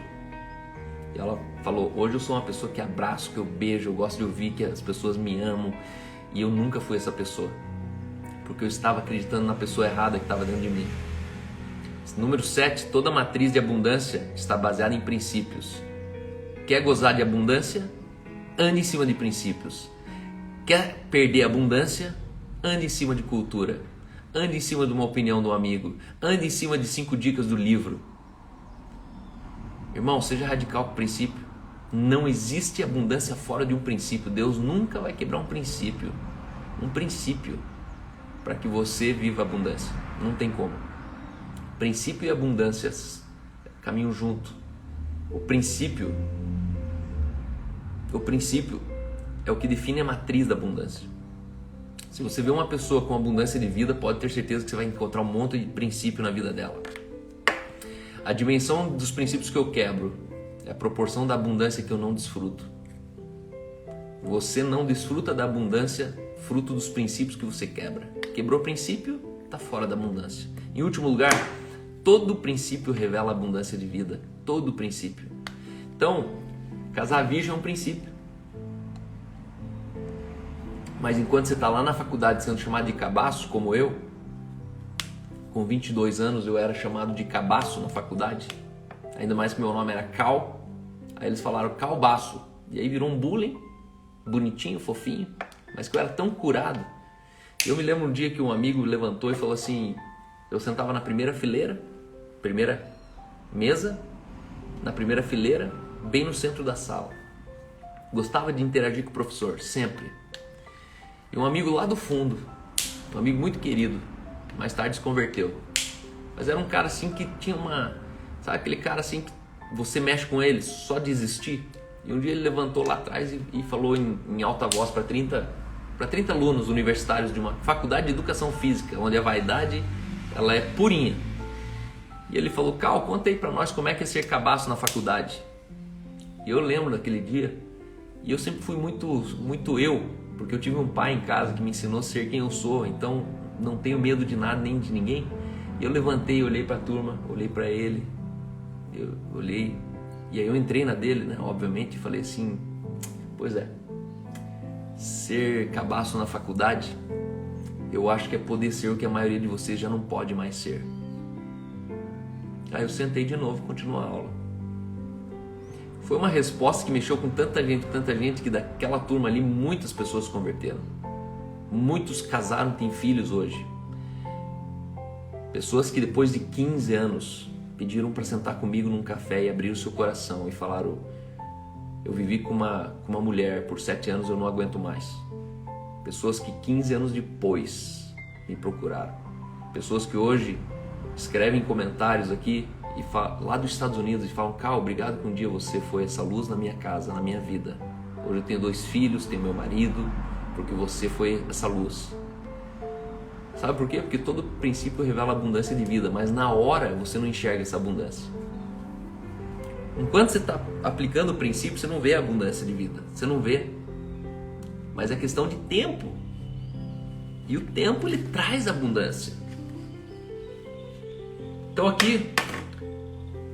[SPEAKER 1] E ela falou: hoje eu sou uma pessoa que abraço, que eu beijo, eu gosto de ouvir que as pessoas me amam. E eu nunca fui essa pessoa, porque eu estava acreditando na pessoa errada que estava dentro de mim. Número 7, toda matriz de abundância está baseada em princípios. Quer gozar de abundância? Ande em cima de princípios. Quer perder a abundância? Ande em cima de cultura. Ande em cima de uma opinião do amigo. Ande em cima de 5 dicas do livro. Irmão, seja radical com o princípio. Não existe abundância fora de um princípio. Deus nunca vai quebrar um princípio. Um princípio para que você viva abundância. Não tem como. Princípio e abundância caminham junto. O princípio é o que define a matriz da abundância. Se você vê uma pessoa com abundância de vida, pode ter certeza que você vai encontrar um monte de princípio na vida dela. A dimensão dos princípios que eu quebro é a proporção da abundância que eu não desfruto. Você não desfruta da abundância fruto dos princípios que você quebra. Quebrou o princípio, está fora da abundância. Em último lugar, todo princípio revela abundância de vida. Todo princípio. Então, casar virgem é um princípio. Mas enquanto você está lá na faculdade sendo chamado de cabaço, como eu, com 22 anos eu era chamado de cabaço na faculdade, ainda mais que meu nome era Cal, aí eles falaram calbaço, e aí virou um bullying, bonitinho, fofinho, mas que eu era tão curado. Eu me lembro um dia que um amigo levantou e falou assim, eu sentava na primeira fileira, primeira mesa, na primeira fileira, bem no centro da sala. Gostava de interagir com o professor, sempre. E um amigo lá do fundo, um amigo muito querido, que mais tarde se converteu. Mas era um cara assim que tinha uma... Sabe aquele cara assim que você mexe com ele só de existir? E um dia ele levantou lá atrás e falou em alta voz para 30 alunos universitários de uma faculdade de educação física, onde a vaidade ela é purinha. E ele falou, Cal, conta aí para nós como é que é ser cabaço na faculdade. E eu lembro daquele dia, e eu sempre fui muito eu, porque eu tive um pai em casa que me ensinou a ser quem eu sou, então não tenho medo de nada nem de ninguém. E eu levantei, olhei para a turma, olhei para ele, eu olhei, e aí eu entrei na dele, né, obviamente, e falei assim: pois é, ser cabaço na faculdade, eu acho que é poder ser o que a maioria de vocês já não pode mais ser. Aí eu sentei de novo e continuei a aula. Foi uma resposta que mexeu com tanta gente, que daquela turma ali muitas pessoas se converteram. Muitos casaram, têm filhos hoje. Pessoas que depois de 15 anos pediram para sentar comigo num café e abrir o seu coração e falaram: eu vivi com uma mulher por 7 anos, eu não aguento mais. Pessoas que 15 anos depois me procuraram. Pessoas que hoje escrevem comentários aqui e lá dos Estados Unidos e falam: Cal, obrigado que um dia você foi essa luz na minha casa, na minha vida. Hoje eu tenho 2 filhos, tenho meu marido, porque você foi essa luz. Sabe por quê? Porque todo princípio revela abundância de vida, mas na hora você não enxerga essa abundância. Enquanto você está aplicando o princípio, você não vê a abundância de vida, você não vê. Mas é questão de tempo. E o tempo, ele traz abundância. Então aqui,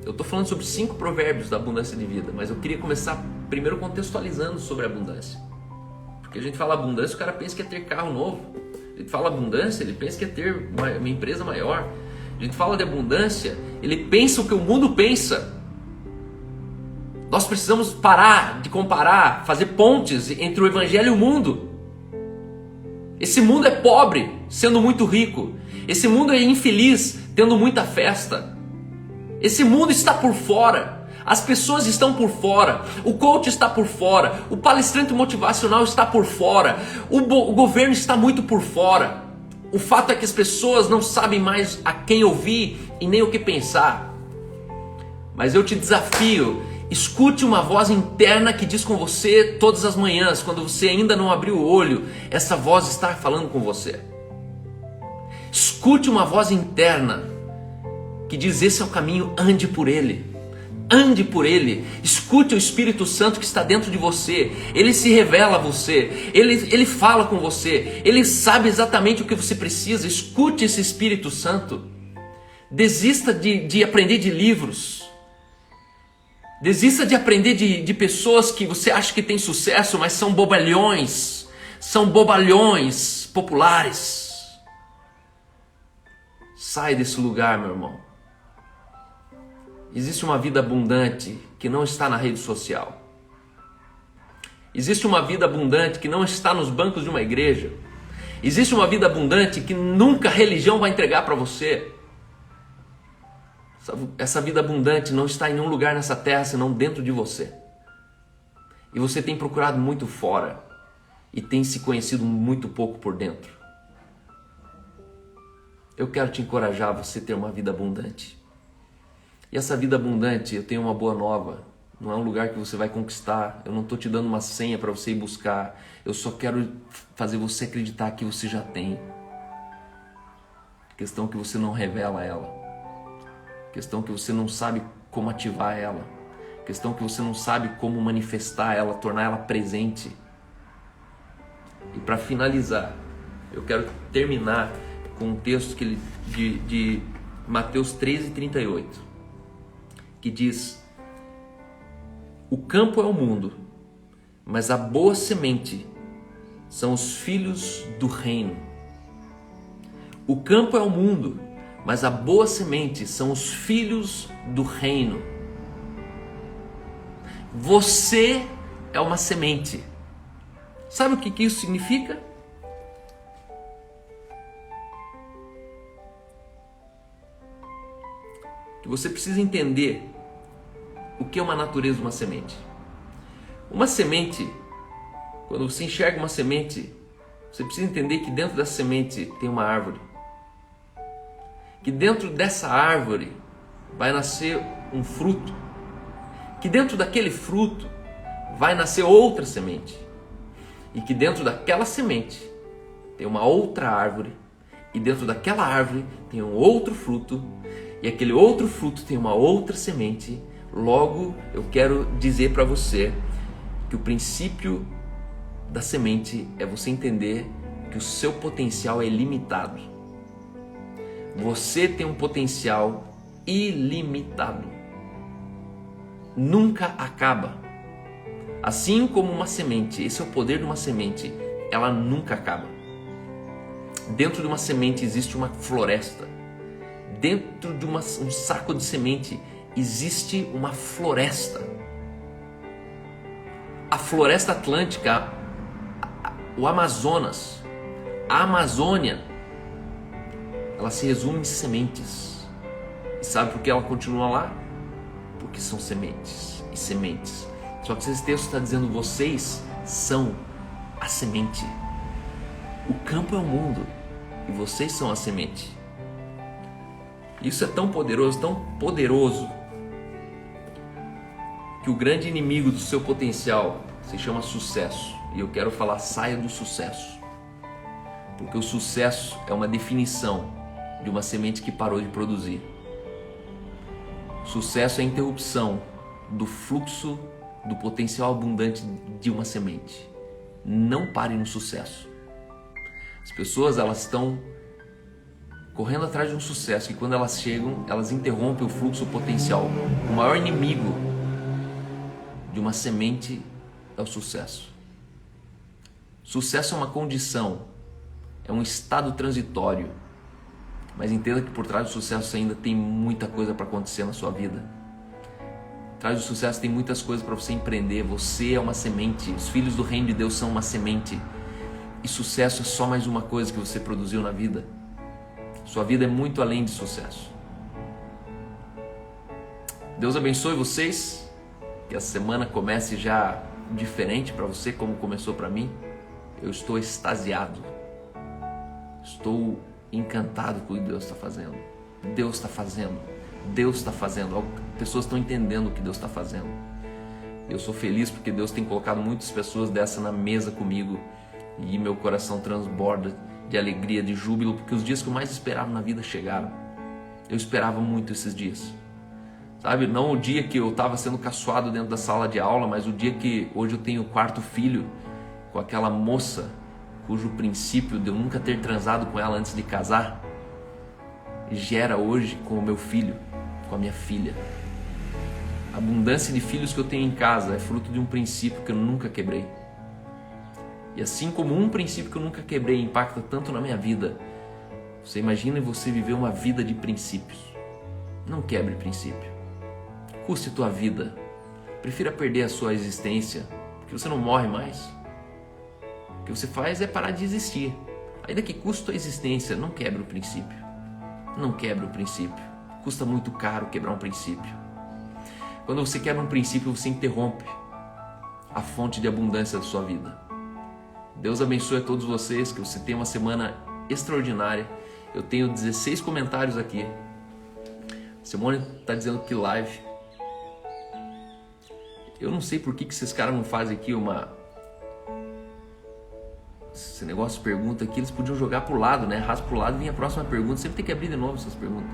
[SPEAKER 1] eu estou falando sobre 5 provérbios da abundância de vida, mas eu queria começar primeiro contextualizando sobre a abundância. Porque a gente fala abundância, o cara pensa que é ter carro novo. A gente fala abundância, ele pensa que é ter uma empresa maior. A gente fala de abundância, ele pensa o que o mundo pensa. Nós precisamos parar de comparar, fazer pontes entre o evangelho e o mundo. Esse mundo é pobre, sendo muito rico. Esse mundo é infeliz, tendo muita festa. Esse mundo está por fora. As pessoas estão por fora. O coach está por fora. O palestrante motivacional está por fora. O governo está muito por fora. O fato é que as pessoas não sabem mais a quem ouvir e nem o que pensar. Mas eu te desafio, escute uma voz interna que diz com você todas as manhãs, quando você ainda não abriu o olho, essa voz está falando com você. Escute uma voz interna que diz: esse é o caminho, ande por ele. Ande por ele. Escute o Espírito Santo que está dentro de você. Ele se revela a você. Ele fala com você. Ele sabe exatamente o que você precisa. Escute esse Espírito Santo. Desista de aprender de livros. Desista de aprender de pessoas que você acha que tem sucesso, mas são bobalhões. São bobalhões populares. Sai desse lugar, meu irmão. Existe uma vida abundante que não está na rede social. Existe uma vida abundante que não está nos bancos de uma igreja. Existe uma vida abundante que nunca a religião vai entregar para você. Essa vida abundante não está em nenhum lugar nessa terra senão dentro de você. E você tem procurado muito fora e tem se conhecido muito pouco por dentro. Eu quero te encorajar a você ter uma vida abundante. E essa vida abundante, eu tenho uma boa nova. Não é um lugar que você vai conquistar. Eu não estou te dando uma senha para você ir buscar. Eu só quero fazer você acreditar que você já tem. Questão que você não revela ela. Questão que você não sabe como ativar ela. Questão que você não sabe como manifestar ela, tornar ela presente. E para finalizar, eu quero terminar com um texto de Mateus 13:38. Que diz: o campo é o mundo, mas a boa semente são os filhos do reino. O campo é o mundo, mas a boa semente são os filhos do reino. Você é uma semente. Sabe o que isso significa? Que você precisa entender o que é uma natureza de uma semente. Uma semente, quando você enxerga uma semente, você precisa entender que dentro dessa semente tem uma árvore. Que dentro dessa árvore vai nascer um fruto. Que dentro daquele fruto vai nascer outra semente. E que dentro daquela semente tem uma outra árvore. E dentro daquela árvore tem um outro fruto. E aquele outro fruto tem uma outra semente, Logo, eu quero dizer para você que o princípio da semente é você entender que o seu potencial é ilimitado. Você tem um potencial ilimitado. Nunca acaba. Assim como uma semente, esse é o poder de uma semente, ela nunca acaba. Dentro de uma semente existe uma floresta. Dentro de um saco de semente existe uma floresta. A floresta atlântica, o Amazonas, a Amazônia, ela se resume em sementes. E sabe por que ela continua lá? Porque são sementes e sementes. Só que esse texto está dizendo: vocês são a semente. O campo é o mundo e vocês são a semente. Isso é tão poderoso, que o grande inimigo do seu potencial se chama sucesso. E eu quero falar: saia do sucesso. Porque o sucesso é uma definição de uma semente que parou de produzir. Sucesso é a interrupção do fluxo do potencial abundante de uma semente. Não pare no sucesso. As pessoas, elas estão correndo atrás de um sucesso, e quando elas chegam, elas interrompem o fluxo potencial. O maior inimigo de uma semente é o sucesso. Sucesso é uma condição, é um estado transitório. Mas entenda que por trás do sucesso ainda tem muita coisa para acontecer na sua vida. Por trás do sucesso tem muitas coisas para você empreender. Você é uma semente. Os filhos do reino de Deus são uma semente. E sucesso é só mais uma coisa que você produziu na vida. Sua vida é muito além de sucesso. Deus abençoe vocês. Que a semana comece já diferente para você, como começou para mim. Eu estou extasiado. Estou encantado com o que Deus está fazendo. Deus está fazendo. Deus está fazendo. Pessoas estão entendendo o que Deus está fazendo. Eu sou feliz porque Deus tem colocado muitas pessoas dessa na mesa comigo. E meu coração transborda de alegria, de júbilo, porque os dias que eu mais esperava na vida chegaram. Eu esperava muito esses dias. Sabe, não o dia que eu estava sendo caçoado dentro da sala de aula, mas o dia que hoje eu tenho o quarto filho com aquela moça cujo princípio de eu nunca ter transado com ela antes de casar gera hoje com o meu filho, com a minha filha. A abundância de filhos que eu tenho em casa é fruto de um princípio que eu nunca quebrei. E assim como um princípio que eu nunca quebrei impacta tanto na minha vida, você imagina você viver uma vida de princípios. Não quebre princípio. Custe tua vida. Prefira perder a sua existência, porque você não morre mais. O que você faz é parar de existir. Ainda que custe tua existência, não quebre o princípio. Não quebre o princípio. Custa muito caro quebrar um princípio. Quando você quebra um princípio, você interrompe a fonte de abundância da sua vida. Deus abençoe a todos vocês, que você tenha uma semana extraordinária. Eu tenho 16 comentários aqui. Simone está dizendo que live. Eu não sei por que esses caras não fazem aqui esse negócio de pergunta aqui. Eles podiam jogar pro lado, né? Arrasta pro lado e vem a próxima pergunta. Sempre tem que abrir de novo essas perguntas.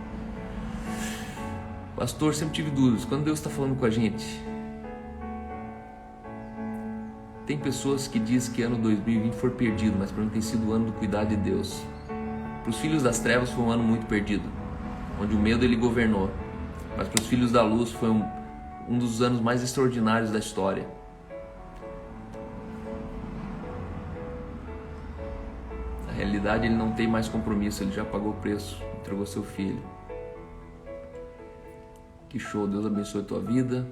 [SPEAKER 1] Pastor, sempre tive dúvidas. Quando Deus está falando com a gente, tem pessoas que dizem que ano 2020 foi perdido, mas para mim tem sido o ano do cuidado de Deus. Para os filhos das trevas foi um ano muito perdido, onde o medo ele governou. Mas para os filhos da luz foi um dos anos mais extraordinários da história. Na realidade ele não tem mais compromisso, ele já pagou o preço, entregou seu filho. Que show, Deus abençoe a tua vida.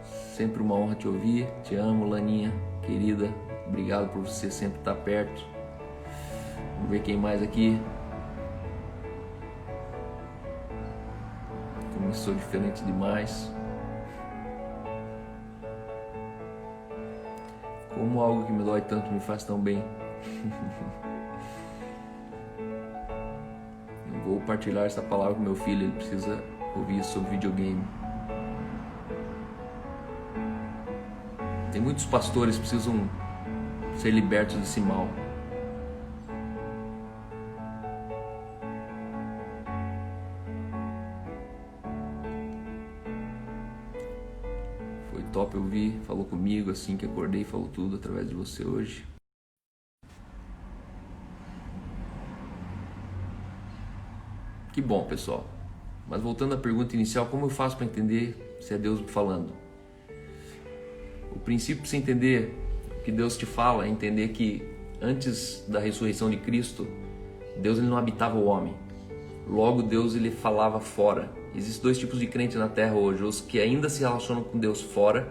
[SPEAKER 1] Sempre uma honra te ouvir, te amo, Laninha, querida, obrigado por você sempre estar perto. Vamos ver quem mais aqui. Começou diferente demais. Como algo que me dói tanto me faz tão bem. Eu vou partilhar essa palavra com meu filho, ele precisa ouvir isso sobre videogame. Tem muitos pastores que precisam ser libertos desse mal. top ouvir, falou comigo assim que acordei, falou tudo através de você hoje. Que bom, pessoal. Mas voltando à pergunta inicial, como eu faço para entender se é Deus falando? O princípio para você entender o que Deus te fala é entender que antes da ressurreição de Cristo, Deus ele não habitava o homem. Logo, Deus ele falava fora. Existem dois tipos de crentes na Terra hoje: os que ainda se relacionam com Deus fora,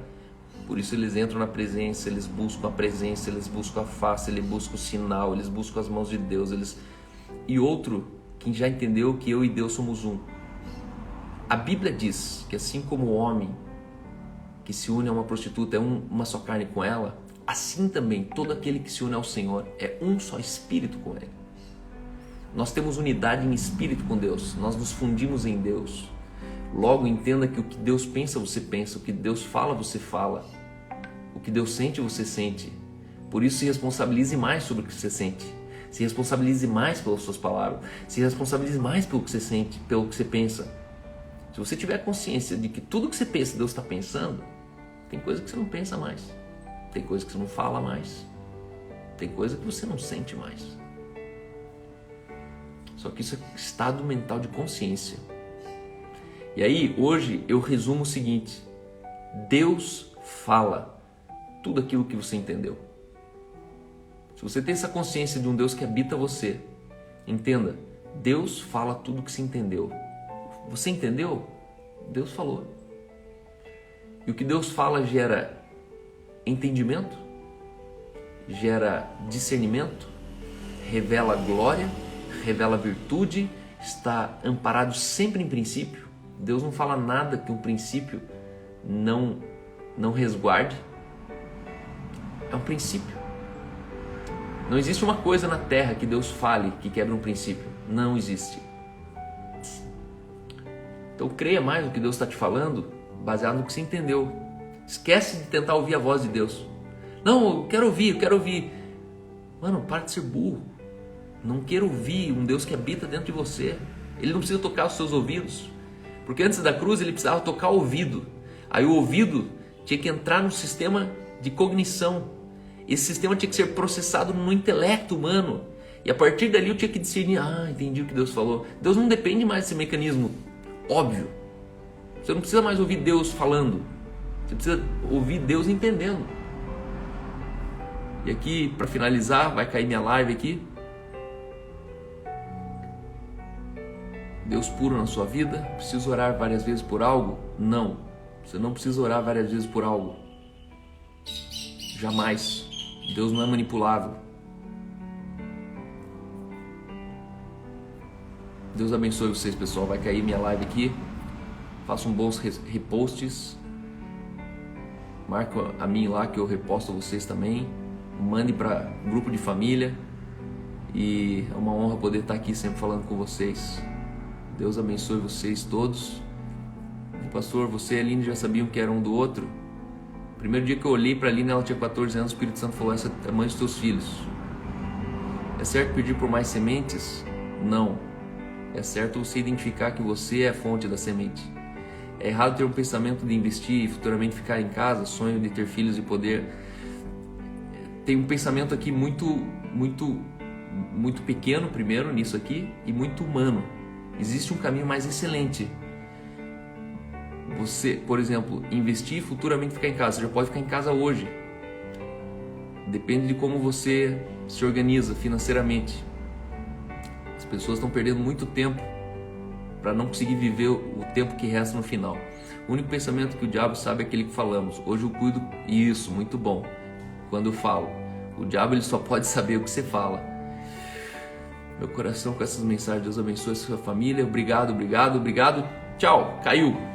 [SPEAKER 1] por isso eles entram na presença, eles buscam a presença, eles buscam a face, eles buscam o sinal, eles buscam as mãos de Deus. E outro, que já entendeu que eu e Deus somos um. A Bíblia diz que assim como o homem que se une a uma prostituta é uma só carne com ela, assim também todo aquele que se une ao Senhor é um só espírito com Ele. Nós temos unidade em espírito com Deus, nós nos fundimos em Deus. Logo, entenda que o que Deus pensa, você pensa, o que Deus fala, você fala, o que Deus sente, você sente. Por isso, se responsabilize mais sobre o que você sente, se responsabilize mais pelas suas palavras, se responsabilize mais pelo que você sente, pelo que você pensa. Se você tiver consciência de que tudo que você pensa, Deus está pensando, tem coisa que você não pensa mais, tem coisa que você não fala mais, tem coisa que você não sente mais. Só que isso é estado mental de consciência. E aí, hoje, eu resumo o seguinte: Deus fala tudo aquilo que você entendeu. Se você tem essa consciência de um Deus que habita você, entenda, Deus fala tudo que você entendeu. Você entendeu? Deus falou. E o que Deus fala gera entendimento, gera discernimento, revela glória, revela virtude, está amparado sempre em princípio. Deus não fala nada que um princípio não resguarde. É um princípio. Não existe uma coisa na terra que Deus fale que quebra um princípio. Não existe. Então creia mais no que Deus está te falando, baseado no que você entendeu. Esquece de tentar ouvir a voz de Deus. Não, eu quero ouvir. Mano, para de ser burro. Não queira ouvir um Deus que habita dentro de você. Ele não precisa tocar os seus ouvidos. Porque antes da cruz ele precisava tocar o ouvido. Aí o ouvido tinha que entrar no sistema de cognição. Esse sistema tinha que ser processado no intelecto humano. E a partir dali eu tinha que discernir. Entendi o que Deus falou. Deus não depende mais desse mecanismo óbvio. Você não precisa mais ouvir Deus falando. Você precisa ouvir Deus entendendo. E aqui, para finalizar, vai cair minha live aqui. Deus puro na sua vida? Precisa orar várias vezes por algo? Não. Você não precisa orar várias vezes por algo. Jamais. Deus não é manipulável. Deus abençoe vocês, pessoal. Vai cair minha live aqui. Façam bons reposts. Marca a mim lá que eu reposto vocês também. Mande para grupo de família. E é uma honra poder estar aqui sempre falando com vocês. Deus abençoe vocês todos. Pastor, você e a Aline já sabiam que era um do outro? Primeiro dia que eu olhei para a Aline, ela tinha 14 anos, o Espírito Santo falou: essa é a mãe dos teus filhos. É certo pedir por mais sementes? Não. É certo você identificar que você é a fonte da semente. É errado ter um pensamento de investir e futuramente ficar em casa, sonho de ter filhos e poder. Tem um pensamento aqui muito pequeno primeiro nisso aqui e muito humano. Existe um caminho mais excelente. Você, por exemplo, investir e futuramente ficar em casa. Você já pode ficar em casa hoje. Depende de como você se organiza financeiramente. As pessoas estão perdendo muito tempo para não conseguir viver o tempo que resta no final. O único pensamento que o diabo sabe é aquele que falamos. Hoje eu cuido. Isso, muito bom. Quando eu falo. O diabo ele só pode saber o que você fala. Meu coração com essas mensagens. Deus abençoe a sua família. Obrigado. Tchau. Caiu.